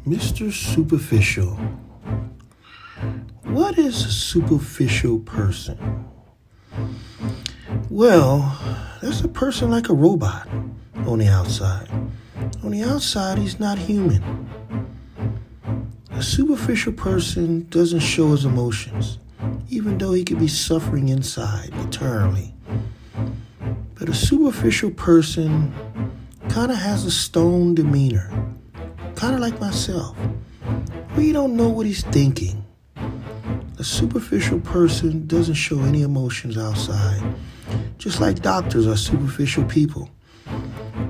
Mr. Superficial. What is a superficial person? Well, that's a person like a robot on the outside. On the outside, he's not human. A superficial person doesn't show his emotions, even though he could be suffering inside eternally. But a superficial person kind of has a stone demeanor, kind of like myself. We don't know what he's thinking. A superficial person doesn't show any emotions outside, just like doctors are superficial people.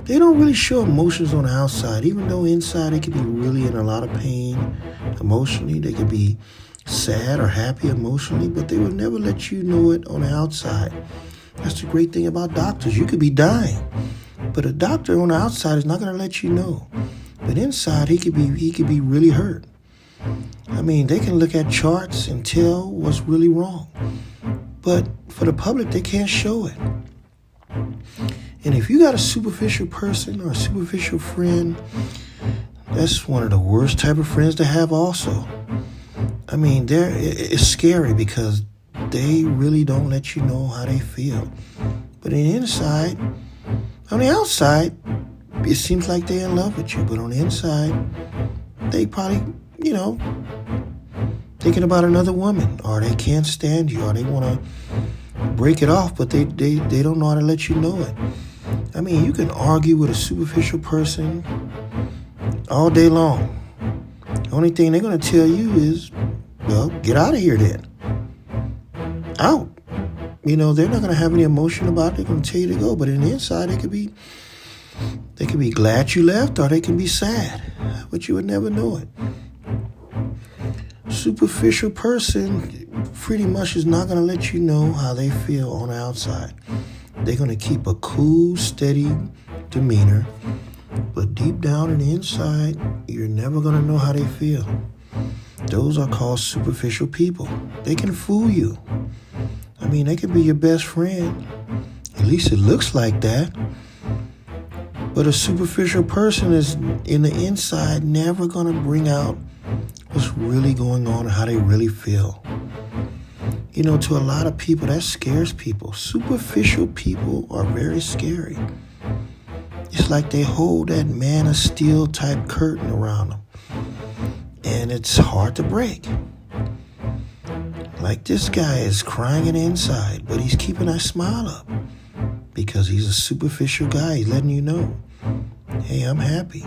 They don't really show emotions on the outside, even though inside they could be really in a lot of pain emotionally. They could be sad or happy emotionally, but they will never let you know it on the outside. That's the great thing about doctors. You could be dying, but a doctor on the outside is not going to let you know. But inside, he could be really hurt. I mean, they can look at charts and tell what's really wrong. But for the public, they can't show it. And if you got a superficial person or a superficial friend, that's one of the worst type of friends to have also. I mean, it's scary because they really don't let you know how they feel. But on the outside, it seems like they're in love with you. But on the inside, they probably, thinking about another woman, or they can't stand you, or they want to break it off, but they don't know how to let you know it. I mean, you can argue with a superficial person all day long. The only thing they're going to tell you is, well, get out of here then. Out. They're not going to have any emotion about it. They're going to tell you to go. But in the inside, they could be glad you left, or they can be sad. But you would never know it. Superficial person pretty much is not going to let you know how they feel on the outside. They're going to keep a cool, steady demeanor. But deep down in the inside, you're never going to know how they feel. Those are called superficial people. They can fool you. I mean, they can be your best friend. At least it looks like that. But a superficial person is, in the inside, never going to bring out what's really going on and how they really feel. To a lot of people, that scares people. Superficial people are very scary. It's like they hold that Man of Steel type curtain around them. And it's hard to break. Like this guy is crying in the inside, but he's keeping that smile up. Because he's a superficial guy. He's letting you know, hey, I'm happy.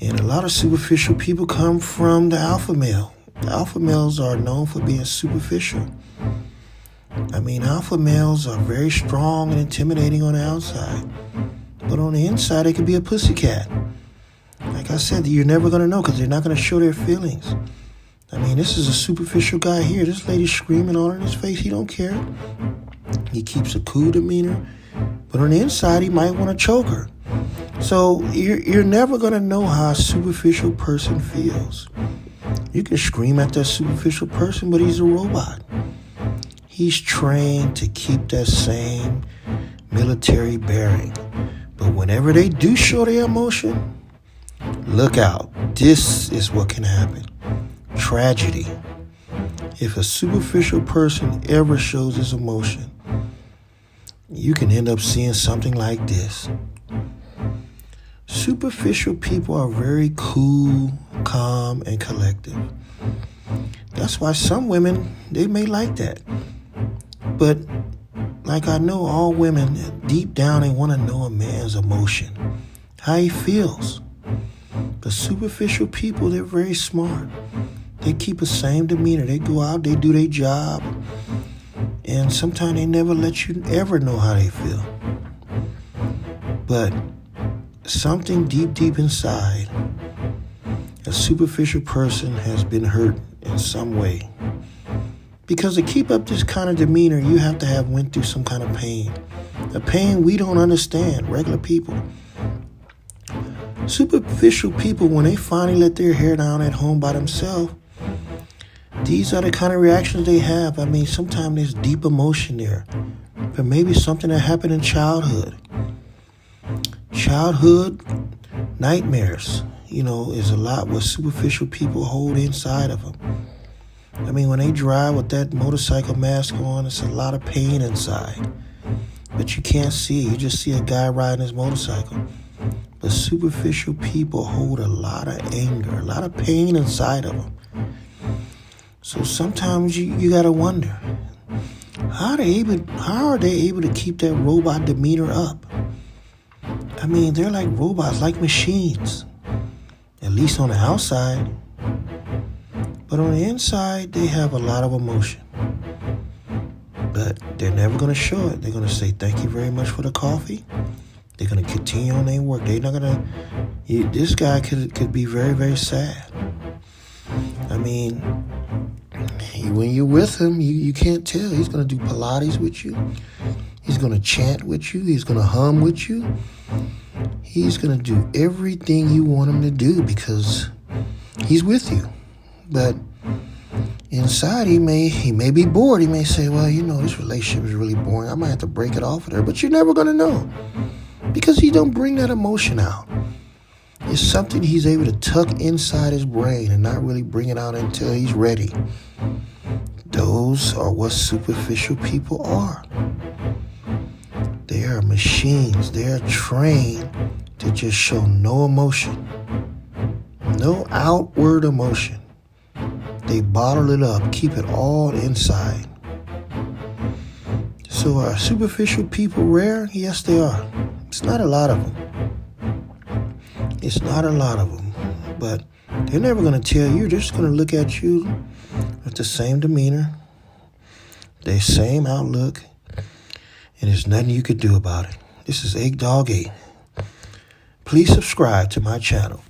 And a lot of superficial people come from the alpha male. The alpha males are known for being superficial. I mean, alpha males are very strong and intimidating on the outside. But on the inside, they could be a pussycat. Like I said, you're never going to know because they're not going to show their feelings. I mean, this is a superficial guy here. This lady's screaming all in his face. He don't care. He keeps a cool demeanor. But on the inside, he might want to choke her. So you're never going to know how a superficial person feels. You can scream at that superficial person, but he's a robot. He's trained to keep that same military bearing. But whenever they do show their emotion, look out. This is what can happen. Tragedy. If a superficial person ever shows his emotion, you can end up seeing something like this. Superficial people are very cool, calm, and collective. That's why some women, they may like that. But like I know all women, deep down, they want to know a man's emotion, how he feels. But superficial people, they're very smart. They keep the same demeanor. They go out, they do their job, and sometimes they never let you ever know how they feel. But something deep inside, a superficial person has been hurt in some way. Because to keep up this kind of demeanor, you have to have went through some kind of pain. A pain we don't understand, regular people. Superficial people, when they finally let their hair down at home by themselves, these are the kind of reactions they have. I mean, sometimes there's deep emotion there. But maybe something that happened in childhood. Childhood nightmares. is a lot what superficial people hold inside of them. I mean, when they drive with that motorcycle mask on, it's a lot of pain inside. But you can't see it. You just see a guy riding his motorcycle. But superficial people hold a lot of anger, a lot of pain inside of them. So sometimes you got to wonder, how are they able to keep that robot demeanor up? I mean, they're like robots, like machines, at least on the outside. But on the inside, they have a lot of emotion. But they're never going to show it. They're going to say, thank you very much for the coffee. They're going to continue on their work. They're not going to... This guy could be very, very sad. I mean, when you're with him, you can't tell. He's going to do Pilates with you. He's going to chant with you. He's going to hum with you. He's going to do everything you want him to do because he's with you. But inside, he may be bored. He may say, well, this relationship is really boring. I might have to break it off with her. But you're never going to know because he don't bring that emotion out. It's something he's able to tuck inside his brain and not really bring it out until he's ready. Those are what superficial people are. They are machines. They are trained to just show no emotion, no outward emotion. They bottle it up, keep it all inside. So are superficial people rare? Yes, they are. It's not a lot of them. It's not a lot of them. But they're never going to tell you. They're just going to look at you with the same demeanor, the same outlook, and there's nothing you could do about it. This is 8 Dog 8. Please subscribe to my channel.